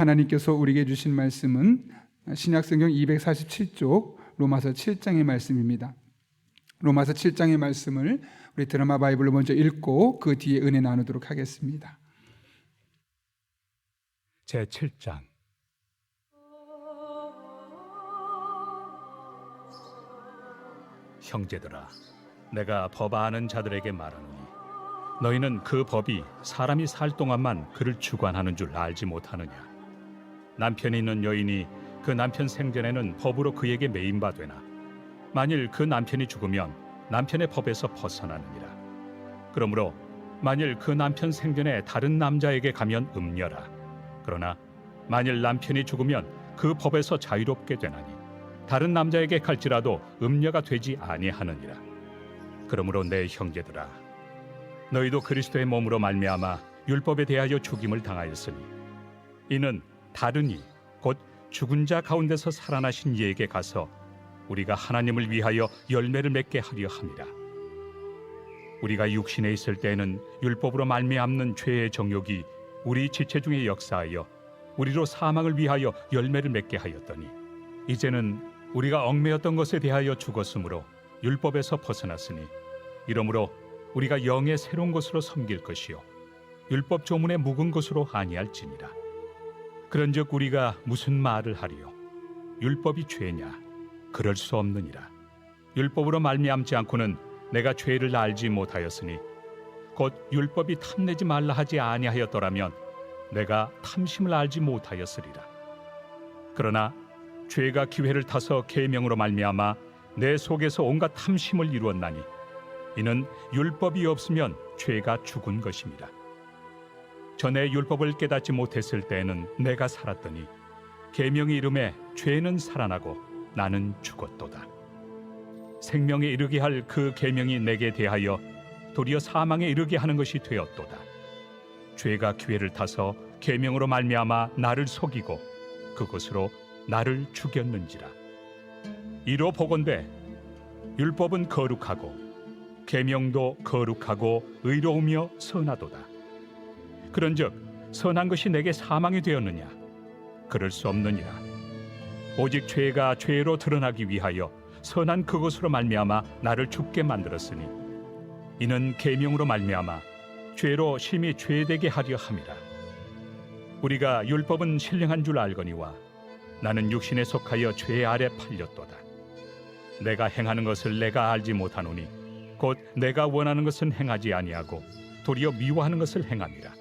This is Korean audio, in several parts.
하나님께서 우리에게 주신 말씀은 신약성경 247쪽 로마서 7장의 말씀입니다. 로마서 7장의 말씀을 우리 드라마 바이블로 먼저 읽고 그 뒤에 은혜 나누도록 하겠습니다. 제7장. 형제들아, 내가 법 아는 자들에게 말하노니 너희는 그 법이 사람이 살 동안만 그를 주관하는 줄 알지 못하느냐. 남편이 있는 여인이 그 남편 생전에는 법으로 그에게 매인 바 되나 만일 그 남편이 죽으면 남편의 법에서 벗어나느니라. 그러므로 만일 그 남편 생전에 다른 남자에게 가면 음녀라. 그러나 만일 남편이 죽으면 그 법에서 자유롭게 되나니 다른 남자에게 갈지라도 음녀가 되지 아니하느니라. 그러므로 내 형제들아, 너희도 그리스도의 몸으로 말미암아 율법에 대하여 죽임을 당하였으니 이는 다른 이 곧 죽은 자 가운데서 살아나신 이에게 가서 우리가 하나님을 위하여 열매를 맺게 하려 함이라. 우리가 육신에 있을 때에는 율법으로 말미암는 죄의 정욕이 우리 지체 중에 역사하여 우리로 사망을 위하여 열매를 맺게 하였더니 이제는 우리가 얽매였던 것에 대하여 죽었으므로 율법에서 벗어났으니 이러므로 우리가 영의 새로운 것으로 섬길 것이요 율법 조문의 묵은 것으로 아니할지니라. 그런즉 우리가 무슨 말을 하리요? 율법이 죄냐? 그럴 수 없느니라. 율법으로 말미암지 않고는 내가 죄를 알지 못하였으니 곧 율법이 탐내지 말라 하지 아니하였더라면 내가 탐심을 알지 못하였으리라. 그러나 죄가 기회를 타서 계명으로 말미암아 내 속에서 온갖 탐심을 이루었나니 이는 율법이 없으면 죄가 죽은 것입니다. 전에 율법을 깨닫지 못했을 때에는 내가 살았더니 계명이 이름에 죄는 살아나고 나는 죽었도다. 생명에 이르게 할 그 계명이 내게 대하여 도리어 사망에 이르게 하는 것이 되었도다. 죄가 기회를 타서 계명으로 말미암아 나를 속이고 그것으로 나를 죽였는지라. 이로 보건대 율법은 거룩하고 계명도 거룩하고 의로우며 선하도다. 그런즉 선한 것이 내게 사망이 되었느냐? 그럴 수 없느니라. 오직 죄가 죄로 드러나기 위하여 선한 그것으로 말미암아 나를 죽게 만들었으니 이는 계명으로 말미암아 죄로 심히 죄되게 하려 함이라. 우리가 율법은 신령한 줄 알거니와 나는 육신에 속하여 죄 아래 팔렸도다. 내가 행하는 것을 내가 알지 못하노니 곧 내가 원하는 것은 행하지 아니하고 도리어 미워하는 것을 행함이라.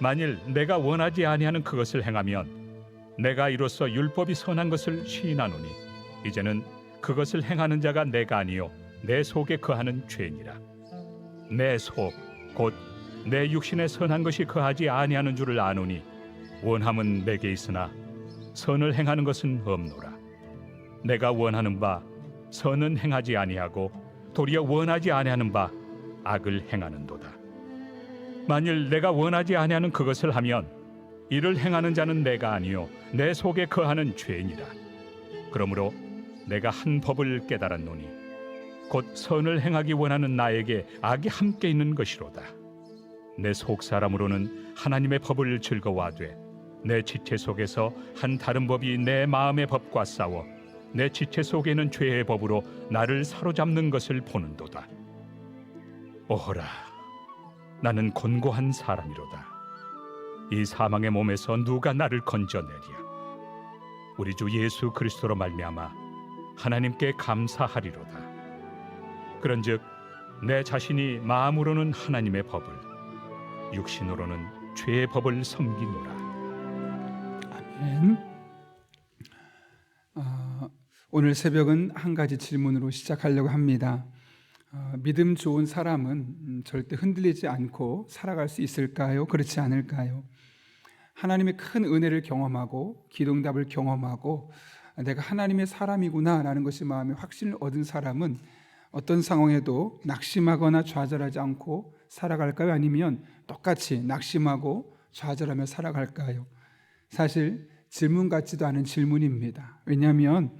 만일 내가 원하지 아니하는 그것을 행하면 내가 이로써 율법이 선한 것을 시인하노니 이제는 그것을 행하는 자가 내가 아니요 내 속에 거하는 죄니라. 내 속 곧 내 육신에 선한 것이 거하지 아니하는 줄을 아노니 원함은 내게 있으나 선을 행하는 것은 없노라. 내가 원하는 바 선은 행하지 아니하고 도리어 원하지 아니하는 바 악을 행하는도다. 만일 내가 원하지 아니하는 그것을 하면 이를 행하는 자는 내가 아니요 내 속에 거하는 죄니라. 그러므로 내가 한 법을 깨달았노니 곧 선을 행하기 원하는 나에게 악이 함께 있는 것이로다. 내 속 사람으로는 하나님의 법을 즐거워하되 내 지체 속에서 한 다른 법이 내 마음의 법과 싸워 내 지체 속에는 죄의 법으로 나를 사로잡는 것을 보는도다. 오호라, 나는 곤고한 사람이로다. 이 사망의 몸에서 누가 나를 건져내랴. 우리 주 예수 그리스도로 말미암아 하나님께 감사하리로다. 그런즉 내 자신이 마음으로는 하나님의 법을 육신으로는 죄의 법을 섬기노라. 아멘. 오늘 새벽은 한 가지 질문으로 시작하려고 합니다. 믿음 좋은 사람은 절대 흔들리지 않고 살아갈 수 있을까요? 그렇지 않을까요? 하나님의 큰 은혜를 경험하고 기도응답을 경험하고 내가 하나님의 사람이구나 라는 것이 마음에 확신을 얻은 사람은 어떤 상황에도 낙심하거나 좌절하지 않고 살아갈까요? 아니면 똑같이 낙심하고 좌절하며 살아갈까요? 사실 질문 같지도 않은 질문입니다. 왜냐하면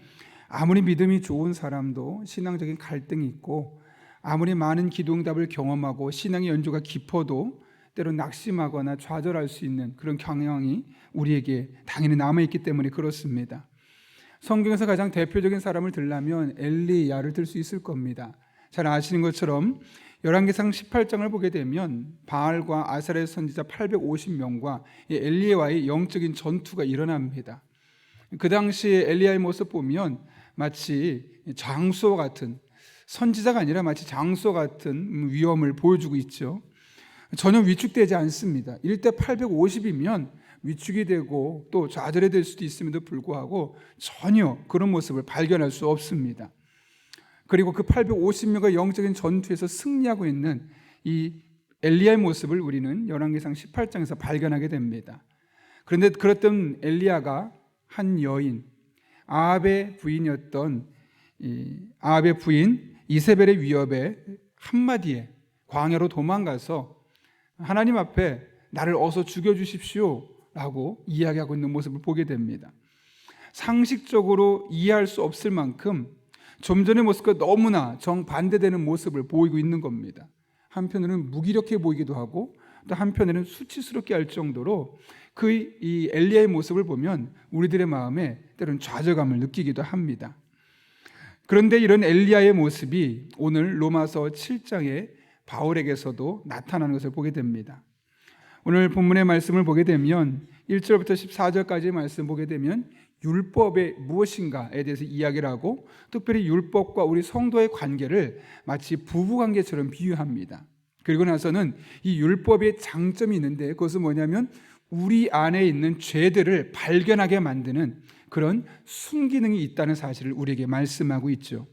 아무리 믿음이 좋은 사람도 신앙적인 갈등이 있고 아무리 많은 기도응답을 경험하고 신앙의 연조가 깊어도 때로 낙심하거나 좌절할 수 있는 그런 경향이 우리에게 당연히 남아있기 때문에 그렇습니다. 성경에서 가장 대표적인 사람을 들라면 엘리야를 들 수 있을 겁니다. 잘 아시는 것처럼 열왕기상 18장을 보게 되면 바알과 아사레 선지자 850명과 엘리야와의 영적인 전투가 일어납니다. 그 당시에 엘리야의 모습 보면 마치 장수와 같은, 선지자가 아니라 마치 장수와 같은 위엄을 보여주고 있죠. 전혀 위축되지 않습니다. 1대 850이면 위축이 되고 또 좌절이 될 수도 있음에도 불구하고 전혀 그런 모습을 발견할 수 없습니다. 그리고 그 850명의 영적인 전투에서 승리하고 있는 이 엘리야의 모습을 우리는 열왕기상 18장에서 발견하게 됩니다. 그런데 그랬던 엘리야가 한 여인, 아합의 부인이었던 아합의 부인 이세벨의 위협에 한마디에 광야로 도망가서 하나님 앞에 나를 어서 죽여주십시오 라고 이야기하고 있는 모습을 보게 됩니다. 상식적으로 이해할 수 없을 만큼 좀 전의 모습과 너무나 정반대되는 모습을 보이고 있는 겁니다. 한편으로는 무기력해 보이기도 하고 또 한편으로는 수치스럽게 할 정도로 이 엘리야의 모습을 보면 우리들의 마음에 때로는 좌절감을 느끼기도 합니다. 그런데 이런 엘리야의 모습이 오늘 로마서 7장에 바울에게서도 나타나는 것을 보게 됩니다. 오늘 본문의 말씀을 보게 되면 1절부터 14절까지의 말씀 보게 되면 율법이 무엇인가에 대해서 이야기를 하고 특별히 율법과 우리 성도의 관계를 마치 부부관계처럼 비유합니다. 그리고 나서는 이 율법의 장점이 있는데 그것은 뭐냐면 우리 안에 있는 죄들을 발견하게 만드는 그런 순기능이 있다는 사실을 우리에게 말씀하고 있죠.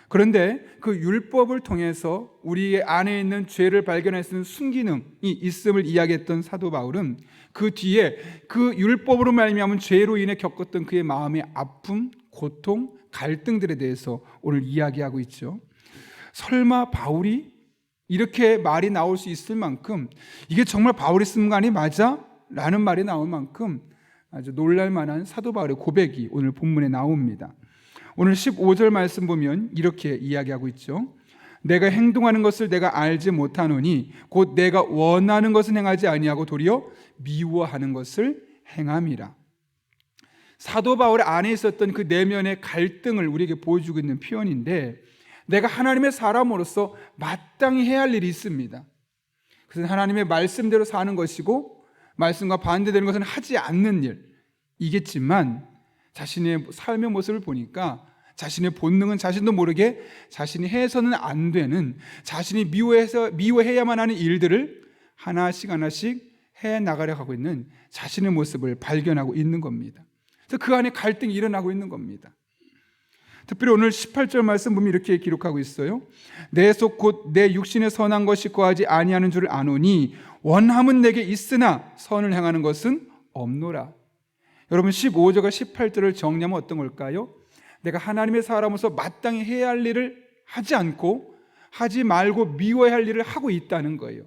그런데 그 율법을 통해서 우리 안에 있는 죄를 발견할 수 있는 순기능이 있음을 이야기했던 사도 바울은 그 뒤에 그 율법으로 말미암은 죄로 인해 겪었던 그의 마음의 아픔, 고통, 갈등들에 대해서 오늘 이야기하고 있죠. 설마 바울이 이렇게 말이 나올 수 있을 만큼 이게 정말 바울이 쓴 말이 맞아? 라는 말이 나올 만큼 아주 놀랄 만한 사도 바울의 고백이 오늘 본문에 나옵니다. 오늘 15절 말씀 보면 이렇게 이야기하고 있죠. 내가 행동하는 것을 내가 알지 못하노니 곧 내가 원하는 것은 행하지 아니하고 도리어 미워하는 것을 행함이라. 사도 바울 안에 있었던 그 내면의 갈등을 우리에게 보여주고 있는 표현인데 내가 하나님의 사람으로서 마땅히 해야 할 일이 있습니다. 그것은 하나님의 말씀대로 사는 것이고 말씀과 반대되는 것은 하지 않는 일이겠지만 자신의 삶의 모습을 보니까 자신의 본능은 자신도 모르게 자신이 해서는 안 되는, 자신이 미워해야만 하는 일들을 하나씩 해 나가려 하고 있는 자신의 모습을 발견하고 있는 겁니다. 그래서 그 안에 갈등이 일어나고 있는 겁니다. 특별히 오늘 18절 말씀 보면 이렇게 기록하고 있어요. 내 속 곧 내 육신에 선한 것이 거하지 아니하는 줄 아노니 원함은 내게 있으나 선을 행하는 것은 없노라. 여러분 15절과 18절을 정리하면 어떤 걸까요? 내가 하나님의 사람으로서 마땅히 해야 할 일을 하지 않고 하지 말고 미워야 할 일을 하고 있다는 거예요.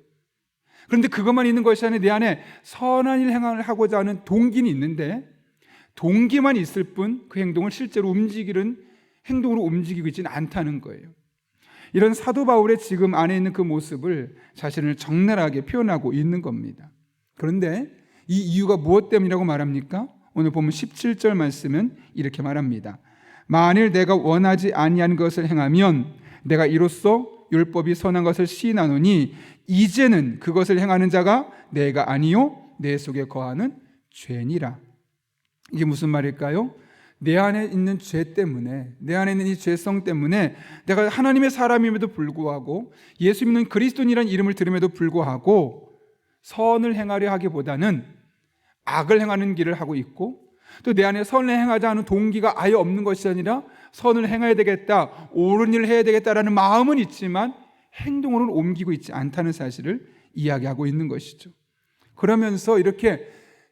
그런데 그것만 있는 것이 아니라 내 안에 선한 일 행을 하고자 하는 동기는 있는데 동기만 있을 뿐 그 행동을 실제로 행동으로 움직이고 있지는 않다는 거예요. 이런 사도 바울의 지금 안에 있는 그 모습을 자신을 적나라하게 표현하고 있는 겁니다. 그런데 이 이유가 무엇 때문이라고 말합니까? 오늘 보면 17절 말씀은 이렇게 말합니다. 만일 내가 원하지 아니한 것을 행하면 내가 이로써 율법이 선한 것을 시인하노니 이제는 그것을 행하는 자가 내가 아니요 내 속에 거하는 죄니라. 이게 무슨 말일까요? 내 안에 있는 죄 때문에, 내 안에 있는 이 죄성 때문에 내가 하나님의 사람임에도 불구하고 예수 믿는 그리스도인이라는 이름을 들음에도 불구하고 선을 행하려 하기보다는 악을 행하는 길을 하고 있고 또 내 안에 선을 행하자 하는 동기가 아예 없는 것이 아니라 선을 행해야 되겠다, 옳은 일을 해야 되겠다라는 마음은 있지만 행동으로는 옮기고 있지 않다는 사실을 이야기하고 있는 것이죠. 그러면서 이렇게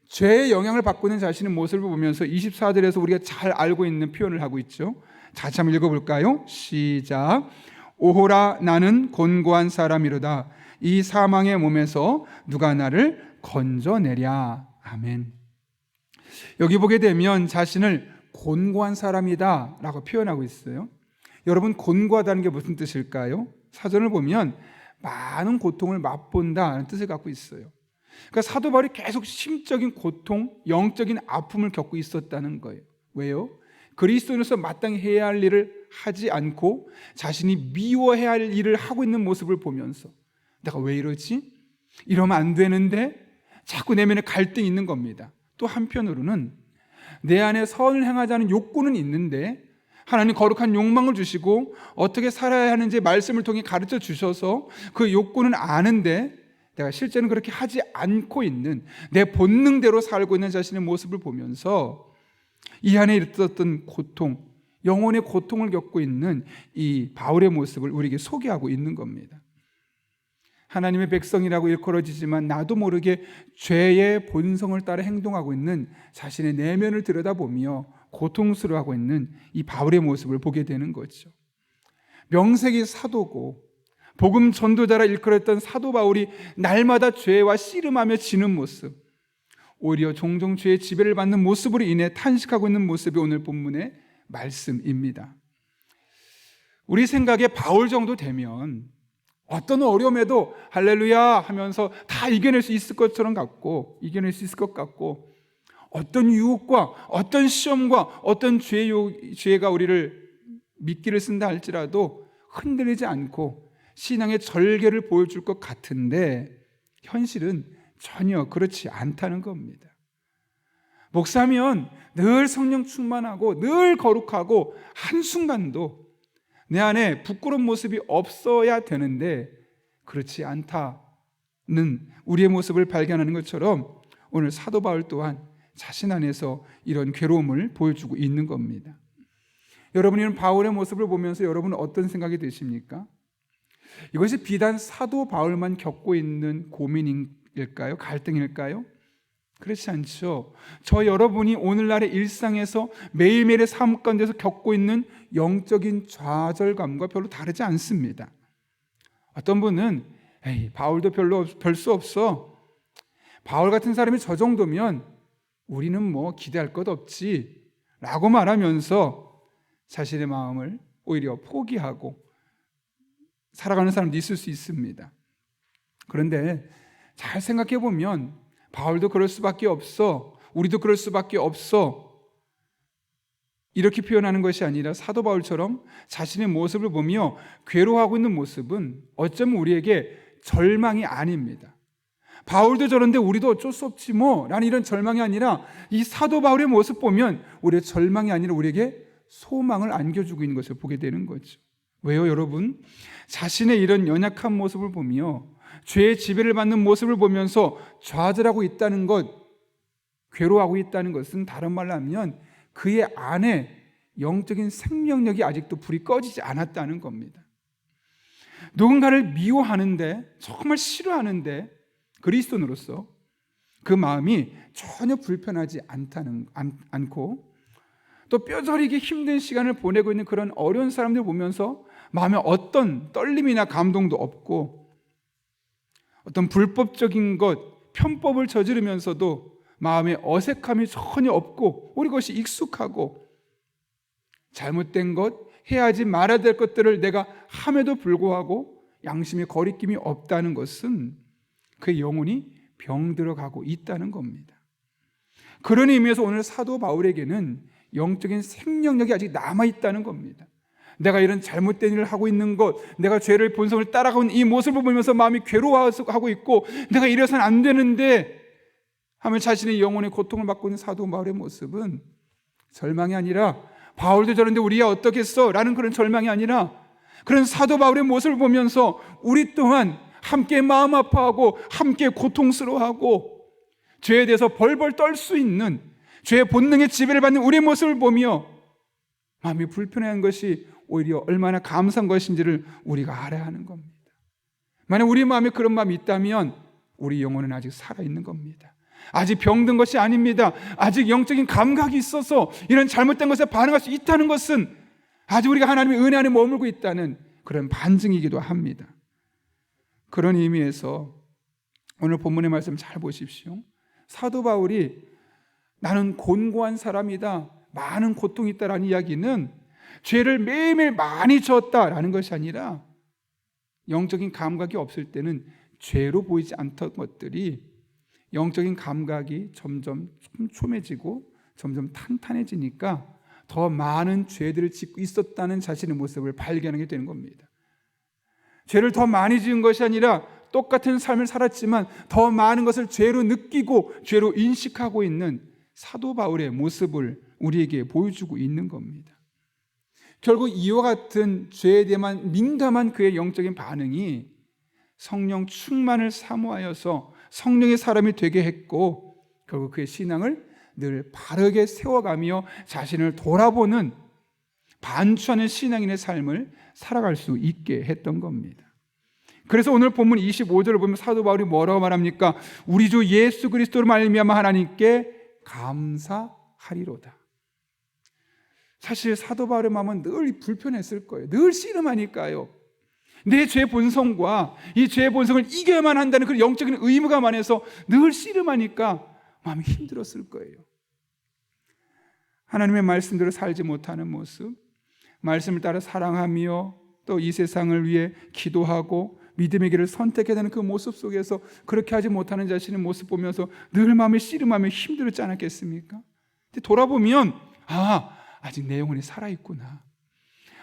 죄의 영향을 받고 있는 자신의 모습을 보면서 24절에서 우리가 잘 알고 있는 표현을 하고 있죠. 다시 한번 읽어볼까요? 시작. 오호라 나는 곤고한 사람이로다. 이 사망의 몸에서 누가 나를 건져내랴. 아멘. 여기 보게 되면 자신을 곤고한 사람이다 라고 표현하고 있어요. 여러분 곤고하다는 게 무슨 뜻일까요? 사전을 보면 많은 고통을 맛본다는 뜻을 갖고 있어요. 그러니까 사도 바울이 계속 심적인 고통, 영적인 아픔을 겪고 있었다는 거예요. 왜요? 그리스도인으로서 마땅히 해야 할 일을 하지 않고 자신이 미워해야 할 일을 하고 있는 모습을 보면서 내가 왜 이러지? 이러면 안 되는데 자꾸 내면에 갈등이 있는 겁니다. 또 한편으로는 내 안에 선을 행하자는 욕구는 있는데 하나님 거룩한 욕망을 주시고 어떻게 살아야 하는지 말씀을 통해 가르쳐 주셔서 그 욕구는 아는데 내가 실제는 그렇게 하지 않고 있는, 내 본능대로 살고 있는 자신의 모습을 보면서 이 안에 있었던 고통, 영혼의 고통을 겪고 있는 이 바울의 모습을 우리에게 소개하고 있는 겁니다. 하나님의 백성이라고 일컬어지지만 나도 모르게 죄의 본성을 따라 행동하고 있는 자신의 내면을 들여다보며 고통스러워하고 있는 이 바울의 모습을 보게 되는 거죠. 명색이 사도고 복음 전도자라 일컬었던 사도 바울이 날마다 죄와 씨름하며 지는 모습, 오히려 종종 죄의 지배를 받는 모습으로 인해 탄식하고 있는 모습이 오늘 본문의 말씀입니다. 우리 생각에 바울 정도 되면 어떤 어려움에도 할렐루야 하면서 다 이겨낼 수 있을 것처럼 같고, 이겨낼 수 있을 것 같고, 어떤 유혹과 어떤 시험과 어떤 죄가 우리를 미끼를 쓴다 할지라도 흔들리지 않고 신앙의 절개를 보여줄 것 같은데 현실은 전혀 그렇지 않다는 겁니다. 목사면 늘 성령 충만하고 늘 거룩하고 한순간도 내 안에 부끄러운 모습이 없어야 되는데 그렇지 않다는 우리의 모습을 발견하는 것처럼 오늘 사도 바울 또한 자신 안에서 이런 괴로움을 보여주고 있는 겁니다. 여러분, 이런 바울의 모습을 보면서 여러분은 어떤 생각이 드십니까? 이것이 비단 사도 바울만 겪고 있는 고민일까요? 갈등일까요? 그렇지 않죠. 저 여러분이 오늘날의 일상에서 매일매일의 삶 가운데서 겪고 있는 영적인 좌절감과 별로 다르지 않습니다. 어떤 분은 에이, 바울도 별 수 없어. 바울 같은 사람이 저 정도면 우리는 뭐 기대할 것 없지 라고 말하면서 자신의 마음을 오히려 포기하고 살아가는 사람도 있을 수 있습니다. 그런데 잘 생각해 보면 바울도 그럴 수밖에 없어, 우리도 그럴 수밖에 없어, 이렇게 표현하는 것이 아니라 사도 바울처럼 자신의 모습을 보며 괴로워하고 있는 모습은 어쩌면 우리에게 절망이 아닙니다. 바울도 저런데 우리도 어쩔 수 없지 뭐 라는 이런 절망이 아니라 이 사도 바울의 모습 보면 우리의 절망이 아니라 우리에게 소망을 안겨주고 있는 것을 보게 되는 거죠. 왜요, 여러분? 자신의 이런 연약한 모습을 보며 죄의 지배를 받는 모습을 보면서 좌절하고 있다는 것, 괴로워하고 있다는 것은 다른 말로 하면 그의 안에 영적인 생명력이 아직도 불이 꺼지지 않았다는 겁니다. 누군가를 미워하는데, 정말 싫어하는데 그리스도인으로서 그 마음이 전혀 불편하지 않고 또 뼈저리게 힘든 시간을 보내고 있는 그런 어려운 사람들 보면서 마음에 어떤 떨림이나 감동도 없고, 어떤 불법적인 것, 편법을 저지르면서도 마음에 어색함이 전혀 없고 오히려 그것이 익숙하고, 잘못된 것, 해야지 말아야 될 것들을 내가 함에도 불구하고 양심의 거리낌이 없다는 것은 그의 영혼이 병들어가고 있다는 겁니다. 그런 의미에서 오늘 사도 바울에게는 영적인 생명력이 아직 남아있다는 겁니다. 내가 이런 잘못된 일을 하고 있는 것, 내가 죄를 본성을 따라가고 있는 이 모습을 보면서 마음이 괴로워하고 있고 내가 이래서는 안 되는데 하며 자신의 영혼의 고통을 받고 있는 사도 바울의 모습은 절망이 아니라 바울도 저런데 우리야 어떻겠어? 라는 그런 절망이 아니라 그런 사도 바울의 모습을 보면서 우리 또한 함께 마음 아파하고 함께 고통스러워하고 죄에 대해서 벌벌 떨 수 있는, 죄의 본능의 지배를 받는 우리의 모습을 보며 마음이 불편한 것이 오히려 얼마나 감사한 것인지를 우리가 알아야 하는 겁니다. 만약 우리 마음에 그런 마음이 있다면 우리 영혼은 아직 살아있는 겁니다. 아직 병든 것이 아닙니다. 아직 영적인 감각이 있어서 이런 잘못된 것에 반응할 수 있다는 것은 아직 우리가 하나님의 은혜 안에 머물고 있다는 그런 반증이기도 합니다. 그런 의미에서 오늘 본문의 말씀 잘 보십시오. 사도 바울이 나는 곤고한 사람이다, 많은 고통이 있다라는 이야기는 죄를 매일매일 많이 지었다라는 것이 아니라 영적인 감각이 없을 때는 죄로 보이지 않던 것들이 영적인 감각이 점점 촘촘해지고 점점 탄탄해지니까 더 많은 죄들을 짓고 있었다는 자신의 모습을 발견하게 되는 겁니다. 죄를 더 많이 지은 것이 아니라 똑같은 삶을 살았지만 더 많은 것을 죄로 느끼고 죄로 인식하고 있는 사도 바울의 모습을 우리에게 보여주고 있는 겁니다. 결국 이와 같은 죄에 대한 민감한 그의 영적인 반응이 성령 충만을 사모하여서 성령의 사람이 되게 했고, 결국 그의 신앙을 늘 바르게 세워가며 자신을 돌아보는 반추하는 신앙인의 삶을 살아갈 수 있게 했던 겁니다. 그래서 오늘 본문 25절을 보면 사도 바울이 뭐라고 말합니까? 우리 주 예수 그리스도로 말미암아 하나님께 감사하리로다. 사실 사도 바울의 마음은 늘 불편했을 거예요. 늘 씨름하니까요. 내 죄 본성과 이 죄 본성을 이겨야만 한다는 그 영적인 의무감 안에서 늘 씨름하니까 마음이 힘들었을 거예요. 하나님의 말씀대로 살지 못하는 모습, 말씀을 따라 사랑하며 또 이 세상을 위해 기도하고 믿음의 길을 선택해야 되는 그 모습 속에서 그렇게 하지 못하는 자신의 모습 보면서 늘 마음이 씨름하며 힘들었지 않았겠습니까? 근데 돌아보면 아직 내 영혼이 살아있구나,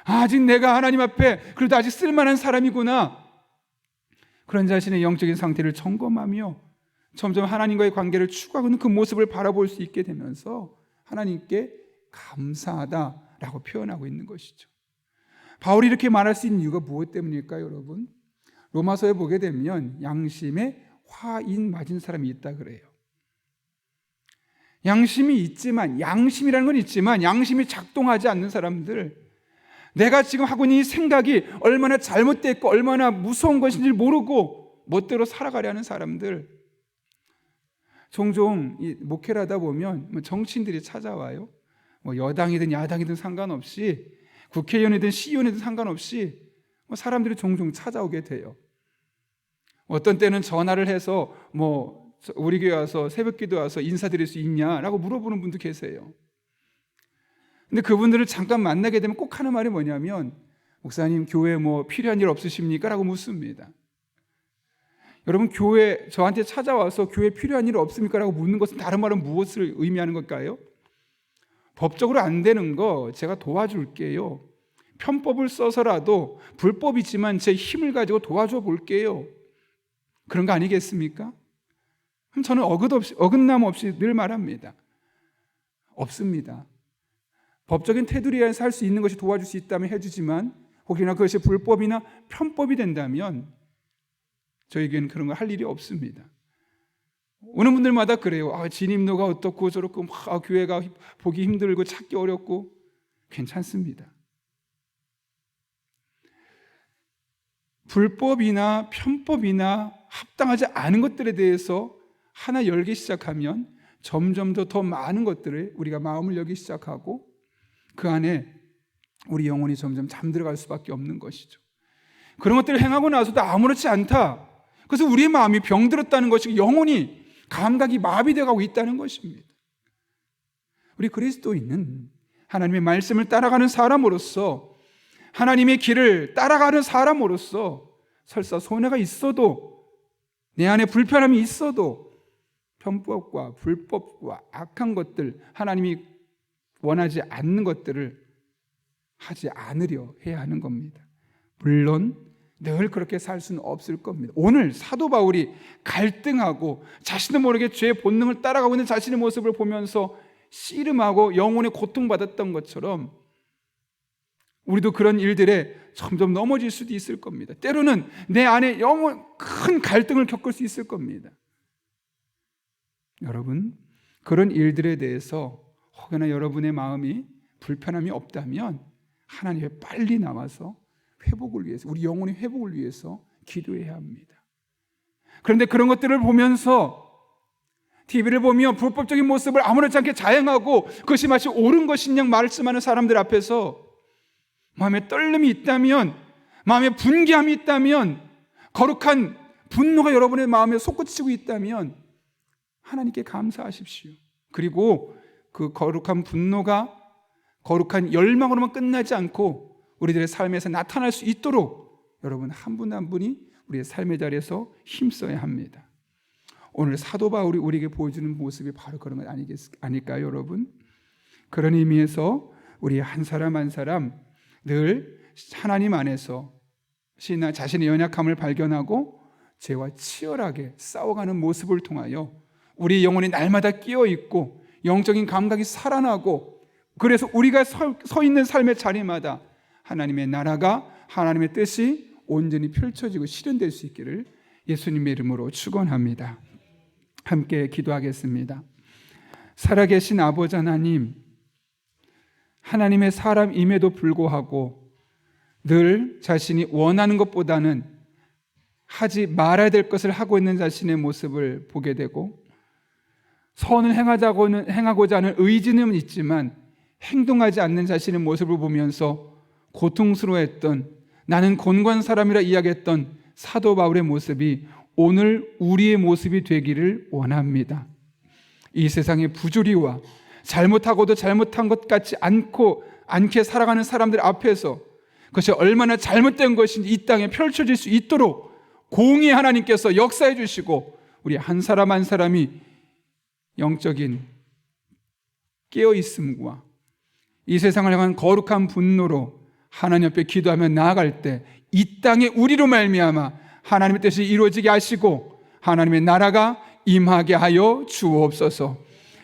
아직 내가 하나님 앞에 그래도 아직 쓸만한 사람이구나, 그런 자신의 영적인 상태를 점검하며 점점 하나님과의 관계를 추구하고 있는 그 모습을 바라볼 수 있게 되면서 하나님께 감사하다라고 표현하고 있는 것이죠. 바울이 이렇게 말할 수 있는 이유가 무엇 때문일까요, 여러분? 로마서에 보게 되면 양심에 화인 맞은 사람이 있다 그래요. 양심이 있지만, 양심이라는 건 있지만 양심이 작동하지 않는 사람들, 내가 지금 하고 있는 이 생각이 얼마나 잘못됐고 얼마나 무서운 것인지 모르고 멋대로 살아가려 하는 사람들, 종종 목회를 하다 보면 정치인들이 찾아와요. 여당이든 야당이든 상관없이, 국회의원이든 시의원이든 상관없이 사람들이 종종 찾아오게 돼요. 어떤 때는 전화를 해서 우리 교회 와서 새벽기도 와서 인사드릴 수 있냐라고 물어보는 분도 계세요. 근데 그분들을 잠깐 만나게 되면 꼭 하는 말이 뭐냐면, 목사님 교회 필요한 일 없으십니까? 라고 묻습니다. 여러분, 교회 저한테 찾아와서 교회 필요한 일 없습니까? 라고 묻는 것은 다른 말은 무엇을 의미하는 걸까요? 법적으로 안 되는 거 제가 도와줄게요. 편법을 써서라도 불법이지만 제 힘을 가지고 도와줘 볼게요. 그런 거 아니겠습니까? 그럼 저는 어긋남 없이 늘 말합니다. 없습니다. 법적인 테두리에서 할 수 있는 것이 도와줄 수 있다면 해주지만, 혹시나 그것이 불법이나 편법이 된다면 저에게는 그런 거 할 일이 없습니다. 오는 분들마다 그래요. 진입로가 어떻고 저렇고 교회가 보기 힘들고 찾기 어렵고. 괜찮습니다. 불법이나 편법이나 합당하지 않은 것들에 대해서 하나 열기 시작하면 점점 더 많은 것들을 우리가 마음을 열기 시작하고 그 안에 우리 영혼이 점점 잠들어갈 수밖에 없는 것이죠. 그런 것들을 행하고 나서도 아무렇지 않다. 그래서 우리의 마음이 병들었다는 것이고 영혼이 감각이 마비되어 가고 있다는 것입니다. 우리 그리스도인은 하나님의 말씀을 따라가는 사람으로서, 하나님의 길을 따라가는 사람으로서 설사 손해가 있어도, 내 안에 불편함이 있어도 편법과 불법과 악한 것들, 하나님이 원하지 않는 것들을 하지 않으려 해야 하는 겁니다. 물론 늘 그렇게 살 수는 없을 겁니다. 오늘 사도 바울이 갈등하고 자신도 모르게 죄의 본능을 따라가고 있는 자신의 모습을 보면서 씨름하고 영혼의 고통받았던 것처럼 우리도 그런 일들에 점점 넘어질 수도 있을 겁니다. 때로는 내 안에 큰 갈등을 겪을 수 있을 겁니다. 여러분, 그런 일들에 대해서 혹여나 여러분의 마음이 불편함이 없다면 하나님께 빨리 나와서 회복을 위해서, 우리 영혼의 회복을 위해서 기도해야 합니다. 그런데 그런 것들을 보면서, TV를 보며 불법적인 모습을 아무렇지 않게 자행하고 그것이 마치 옳은 것인 양 말씀하는 사람들 앞에서 마음에 떨림이 있다면, 마음에 분개함이 있다면, 거룩한 분노가 여러분의 마음에 솟구치고 있다면 하나님께 감사하십시오. 그리고 그 거룩한 분노가 거룩한 열망으로만 끝나지 않고 우리들의 삶에서 나타날 수 있도록 여러분 한 분 한 분이 우리의 삶의 자리에서 힘써야 합니다. 오늘 사도 바울이 우리에게 보여주는 모습이 바로 그런 것 아닐까요, 여러분? 그런 의미에서 우리 한 사람 한 사람 늘 하나님 안에서 자신의 연약함을 발견하고 죄와 치열하게 싸워가는 모습을 통하여 우리 영혼이 날마다 끼어있고 영적인 감각이 살아나고, 그래서 우리가 서 있는 삶의 자리마다 하나님의 나라가, 하나님의 뜻이 온전히 펼쳐지고 실현될 수 있기를 예수님의 이름으로 축원합니다. 함께 기도하겠습니다. 살아계신 아버지 하나님, 하나님의 사람임에도 불구하고 늘 자신이 원하는 것보다는 하지 말아야 될 것을 하고 있는 자신의 모습을 보게 되고, 선을 행하고자 하는 의지는 있지만 행동하지 않는 자신의 모습을 보면서 고통스러워했던, 나는 곤고한 사람이라 이야기했던 사도 바울의 모습이 오늘 우리의 모습이 되기를 원합니다. 이 세상의 부조리와 잘못하고도 잘못한 것 같지 않게 살아가는 사람들 앞에서 그것이 얼마나 잘못된 것인지 이 땅에 펼쳐질 수 있도록 공의 하나님께서 역사해 주시고, 우리 한 사람 한 사람이 영적인 깨어있음과 이 세상을 향한 거룩한 분노로 하나님 앞에 기도하며 나아갈 때 이 땅에 우리로 말미암아 하나님의 뜻이 이루어지게 하시고 하나님의 나라가 임하게 하여 주옵소서.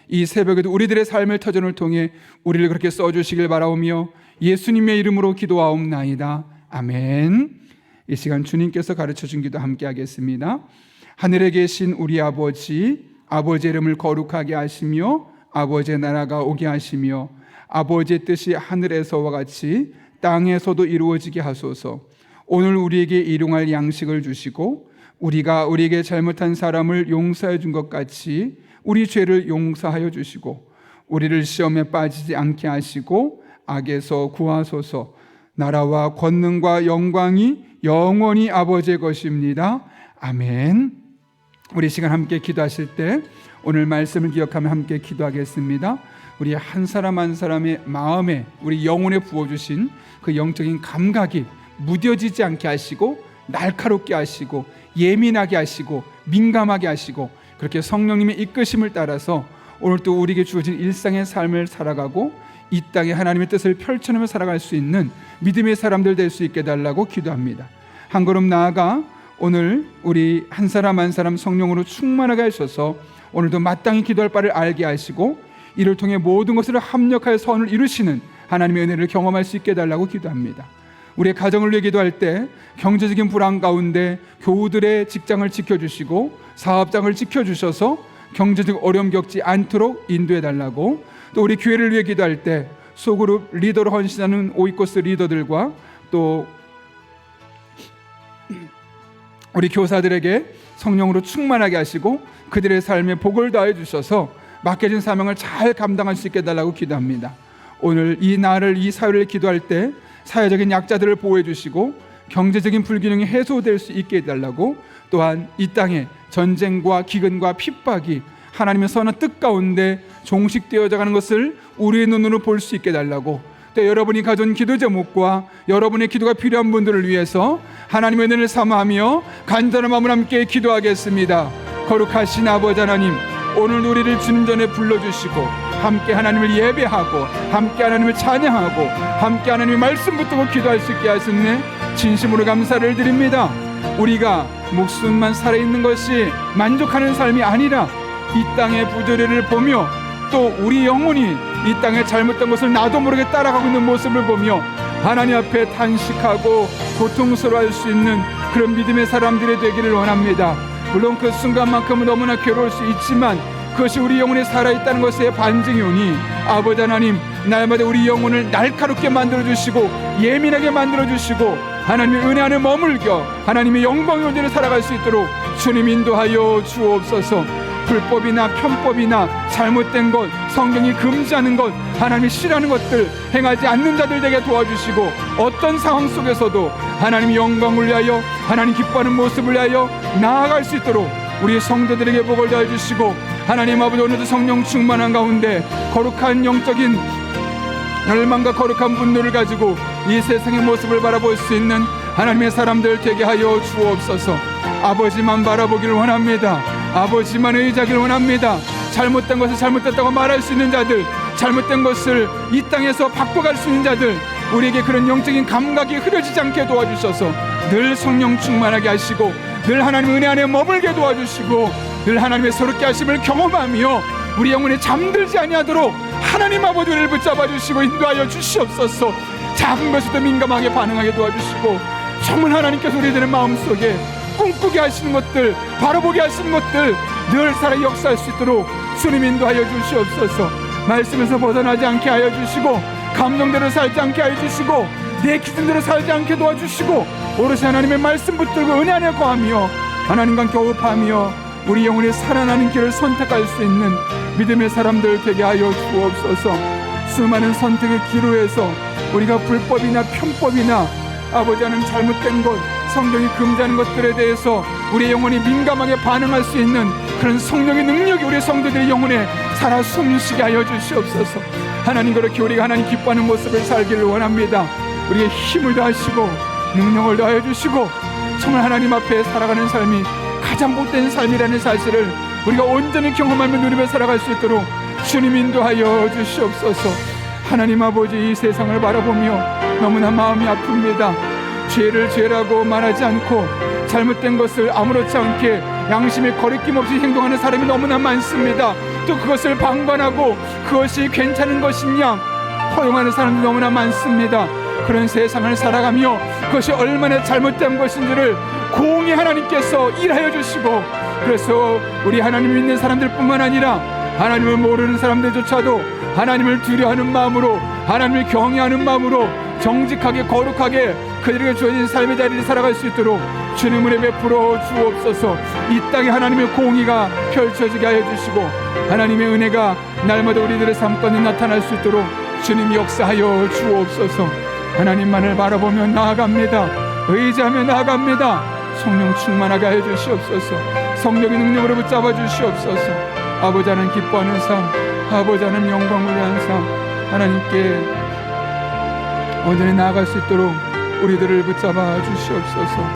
이 새벽에도 우리들의 삶의 터전을 통해 우리를 그렇게 써주시길 바라오며 예수님의 이름으로 기도하옵나이다. 아멘. 이 시간 주님께서 가르쳐준 기도 함께 하겠습니다. 하늘에 계신 우리 아버지, 아버지의 이름을 거룩하게 하시며 아버지의 나라가 오게 하시며 아버지의 뜻이 하늘에서와 같이 땅에서도 이루어지게 하소서. 오늘 우리에게 일용할 양식을 주시고 우리가 우리에게 잘못한 사람을 용서해 준 것 같이 우리 죄를 용서하여 주시고 우리를 시험에 빠지지 않게 하시고 악에서 구하소서. 나라와 권능과 영광이 영원히 아버지의 것입니다. 아멘. 우리 시간 함께 기도하실 때 오늘 말씀을 기억하며 함께 기도하겠습니다. 우리 한 사람 한 사람의 마음에, 우리 영혼에 부어주신 그 영적인 감각이 무뎌지지 않게 하시고 날카롭게 하시고 예민하게 하시고 민감하게 하시고, 그렇게 성령님의 이끄심을 따라서 오늘 또 우리에게 주어진 일상의 삶을 살아가고 이 땅에 하나님의 뜻을 펼쳐내며 살아갈 수 있는 믿음의 사람들 될 수 있게 해달라고 기도합니다. 한 걸음 나아가 오늘 우리 한 사람 한 사람 성령으로 충만하게 하셔서 오늘도 마땅히 기도할 바를 알게 하시고 이를 통해 모든 것을 합력하여 선을 이루시는 하나님의 은혜를 경험할 수 있게 해달라고 기도합니다. 우리의 가정을 위해 기도할 때 경제적인 불안 가운데 교우들의 직장을 지켜주시고 사업장을 지켜주셔서 경제적 어려움 겪지 않도록 인도해달라고, 또 우리 교회를 위해 기도할 때 소그룹 리더로 헌신하는 오이코스 리더들과 또 우리 교사들에게 성령으로 충만하게 하시고 그들의 삶에 복을 더해 주셔서 맡겨진 사명을 잘 감당할 수 있게 해달라고 기도합니다. 오늘 이 날을, 이 사회를 기도할 때 사회적인 약자들을 보호해 주시고 경제적인 불균형이 해소될 수 있게 해달라고, 또한 이 땅에 전쟁과 기근과 핍박이 하나님의 선한 뜻 가운데 종식되어져 가는 것을 우리의 눈으로 볼 수 있게 해달라고, 또 여러분이 가진 기도 제목과 여러분의 기도가 필요한 분들을 위해서 하나님의 은혜를 삼아하며 간절한 마음으로 함께 기도하겠습니다. 거룩하신 아버지 하나님, 오늘 우리를 주님 전에 불러주시고 함께 하나님을 예배하고 함께 하나님을 찬양하고 함께 하나님의 말씀 붙들고 기도할 수 있게 하셨네. 진심으로 감사를 드립니다. 우리가 목숨만 살아있는 것이 만족하는 삶이 아니라 이 땅의 부조리를 보며 또 우리 영혼이 이 땅에 잘못된 것을 나도 모르게 따라가고 있는 모습을 보며 하나님 앞에 탄식하고 고통스러워할 수 있는 그런 믿음의 사람들이 되기를 원합니다. 물론 그 순간만큼은 너무나 괴로울 수 있지만 그것이 우리 영혼에 살아있다는 것의 반증이 오니 아버지 하나님, 날마다 우리 영혼을 날카롭게 만들어주시고 예민하게 만들어주시고 하나님의 은혜 안에 머물겨 하나님의 영광의 온전히 살아갈 수 있도록 주님 인도하여 주옵소서. 불법이나 편법이나 잘못된 것, 성경이 금지하는 것, 하나님이 싫어하는 것들 행하지 않는 자들 되게 도와주시고 어떤 상황 속에서도 하나님의 영광을 위하여 하나님 기뻐하는 모습을 위하여 나아갈 수 있도록 우리 성도들에게 복을 더해 주시고, 하나님 아버지 오늘도 성령 충만한 가운데 거룩한 영적인 열망과 거룩한 분노를 가지고 이 세상의 모습을 바라볼 수 있는 하나님의 사람들 되게 하여 주옵소서. 아버지만 바라보기를 원합니다. 아버지만 의지하기를 원합니다. 잘못된 것을 잘못됐다고 말할 수 있는 자들, 잘못된 것을 이 땅에서 바꿔갈 수 있는 자들, 우리에게 그런 영적인 감각이 흐려지지 않게 도와주셔서 늘 성령 충만하게 하시고 늘 하나님 은혜 안에 머물게 도와주시고 늘 하나님의 새롭게 하심을 경험하며 우리 영혼에 잠들지 아니하도록 하나님 아버지 우리를 붙잡아 주시고 인도하여 주시옵소서. 작은 것에도 민감하게 반응하게 도와주시고 정말 하나님께서 우리들의 마음속에 꿈꾸게 하시는 것들, 바라보게 하시는 것들 늘 살아 역사할 수 있도록 주님 인도하여 주시옵소서. 말씀에서 벗어나지 않게 하여 주시고 감정대로 살지 않게 하여 주시고 내 기준대로 살지 않게 도와주시고 오롯이 하나님의 말씀 붙들고 은혜 안에 거하며 하나님과 함께 호흡하며 우리 영혼이 살아나는 길을 선택할 수 있는 믿음의 사람들 되게 하여 주옵소서. 수많은 선택의 기로에서 우리가 불법이나 편법이나 아버지 하나님 잘못된 것, 성경이 금지하는 것들에 대해서 우리 영혼이 민감하게 반응할 수 있는 그런 성령의 능력이 우리 성도들의 영혼에 살아 숨쉬게 하여 주시옵소서. 하나님, 그렇게 우리가 하나님 기뻐하는 모습을 살기를 원합니다. 우리에게 힘을 더하시고 능력을 더하여 주시고 정말 하나님 앞에 살아가는 삶이 가장 복된 삶이라는 사실을 우리가 온전히 경험하며 누리며 살아갈 수 있도록 주님 인도하여 주시옵소서. 하나님 아버지, 이 세상을 바라보며 너무나 마음이 아픕니다. 죄를 죄라고 말하지 않고 잘못된 것을 아무렇지 않게 양심에 거리낌 없이 행동하는 사람이 너무나 많습니다. 또 그것을 방관하고 그것이 괜찮은 것이냐 허용하는 사람도 너무나 많습니다. 그런 세상을 살아가며 그것이 얼마나 잘못된 것인지를 공히 하나님께서 일하여 주시고, 그래서 우리 하나님 믿는 사람들뿐만 아니라 하나님을 모르는 사람들조차도 하나님을 두려워하는 마음으로, 하나님을 경외하는 마음으로 정직하게 거룩하게 그들에게 주어진 삶의 자리를 살아갈 수 있도록 주님 은혜 베풀어 주옵소서. 이 땅에 하나님의 공의가 펼쳐지게 하여 주시고 하나님의 은혜가 날마다 우리들의 삶 가운데 나타날 수 있도록 주님 역사하여 주옵소서. 하나님만을 바라보며 나아갑니다. 의지하며 나아갑니다. 성령 충만하게 하여 주시옵소서. 성령의 능력으로 붙잡아 주시옵소서. 아버지 하나님 기뻐하는 삶, 아버지 하나님 영광을 위한 삶, 하나님께 온전히 나아갈 수 있도록 우리들을 붙잡아 주시옵소서.